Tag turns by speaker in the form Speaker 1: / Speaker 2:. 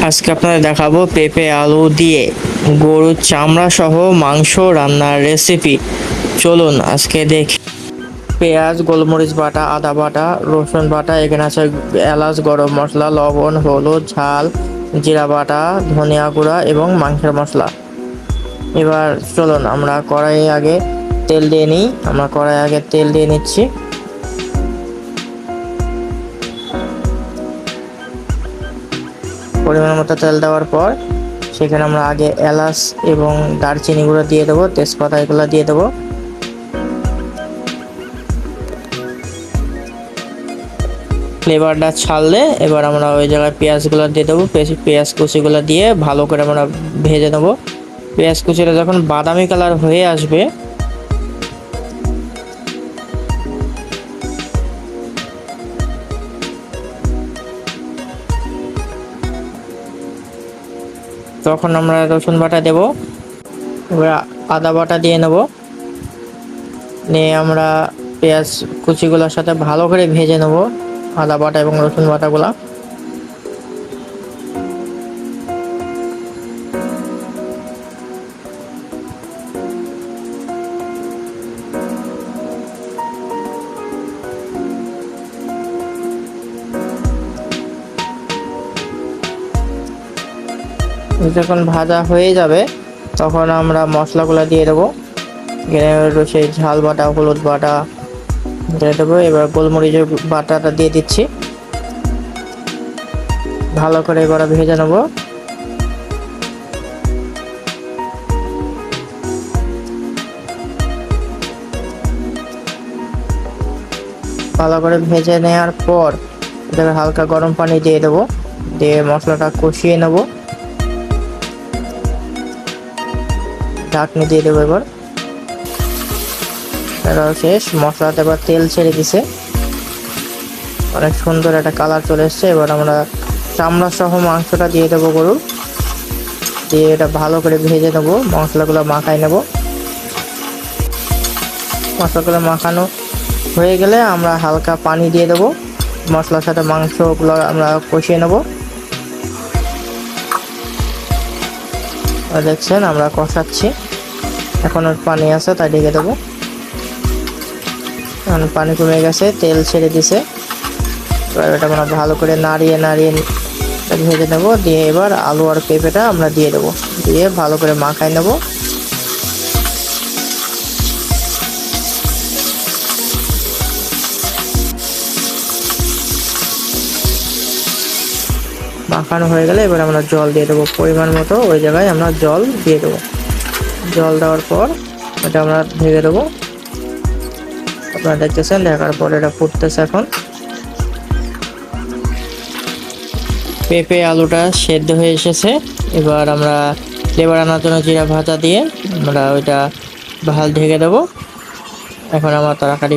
Speaker 1: আজকে আপনাদের দেখাবো পেঁপে আলু দিয়ে গরুর চামড়া সহ মাংস রান্নার রেসিপি। চলুন আজকে দেখি। পেঁয়াজ, গোলমরিচ বাটা, আদা বাটা, রসুন বাটা, এখানে আছে এলাচ, গরম মশলা, লবণ, হলুদ, ঝাল, জিরা বাটা, ধনিয়া গুঁড়া এবং মাংসের মশলা। এবার চলুন আমরা কড়াইয়ে আগে তেল দিয়ে নিই। আমরা কড়াইয়ে আগে তেল দিয়ে নিচ্ছি। পরিমাণ মতো তেল দেওয়ার পর সেখানে আমরা আগে এলাচ এবং দারচিনিগুলো দিয়ে দেবো, তেজপাতা এগুলো দিয়ে দেবো। ফ্লেভারটা ছাড়লে এবার আমরা ওই জায়গায় পেঁয়াজগুলো দিয়ে দেবো। পেঁয়াজ কুচিগুলো দিয়ে ভালো করে আমরা ভেজে নেবো। পেঁয়াজ কুচিটা যখন বাদামি কালার হয়ে আসবে তখন আমরা রসুন বাটা দেব। এবার আদা বাটা দিয়ে নেব। নিয়ে আমরা পেঁয়াজ কুচিগুলোর সাথে ভালো করে ভেজে নেব আদা বাটা এবং রসুন বাটাগুলা। যখন ভাজা হয়ে যাবে তখন আমরা মশলাগুলো দিয়ে দেবো। সেই ঝাল বাটা, হলুদ বাটা দিয়ে দেবো। এবার গোলমরিচের বাটাটা দিয়ে দিচ্ছি। ভালো করে এবার ভেজে নেবো। ভালো করে ভেজে নেওয়ার পর এটাকে হালকা গরম পানি দিয়ে দেবো। দিয়ে মশলাটা কষিয়ে নেব। ঢাকনি দিয়ে দেবো। এবার এটা শেষ। মশলাতে এবার তেল ছেড়ে দিছে, অনেক সুন্দর একটা কালার চলে এসছে। এবার আমরা চামড়া সহ মাংসটা দিয়ে দেবো গরুর। দিয়ে এটা ভালো করে ভেজে নেবো। মশলাগুলো মাখাই নেব। মশলাগুলো মাখানো হয়ে গেলে আমরা হালকা পানি দিয়ে দেবো। মশলার সাথে মাংসগুলো আমরা কষিয়ে নেব। দেখছেন আমরা কষাচ্ছি, এখন পানি আছে তাই ঢেকে দেবো। পানি কমে গেছে, তেল ছেড়ে দিছে। এবার এটা আমরা ভালো করে নাড়িয়ে নাড়িয়ে ভেজে নেব। দিয়ে এবার আলু আর পেঁপেটা আমরা দিয়ে দেবো। দিয়ে ভালো করে মাখাই নেব। মাখানো হয়ে গেলে এবার আমরা জল দিয়ে দেবো পরিমাণ মতো। ওই জায়গায় আমরা জল দিয়ে দেবো। জল দেওয়ার পর এটা আমরা ঢেকে দেবো। আপনারা দেখতেছেন, ঢাকার পর এটা ফুটতেছে। এখন পেঁপে আলুটা সেদ্ধ হয়ে এসেছে। এবার আমরা ফ্লেভার আনার জন্য জিরা ভাজা দিয়ে আমরা ওইটা ঢেকে দেবো। এখন আমার তরকারি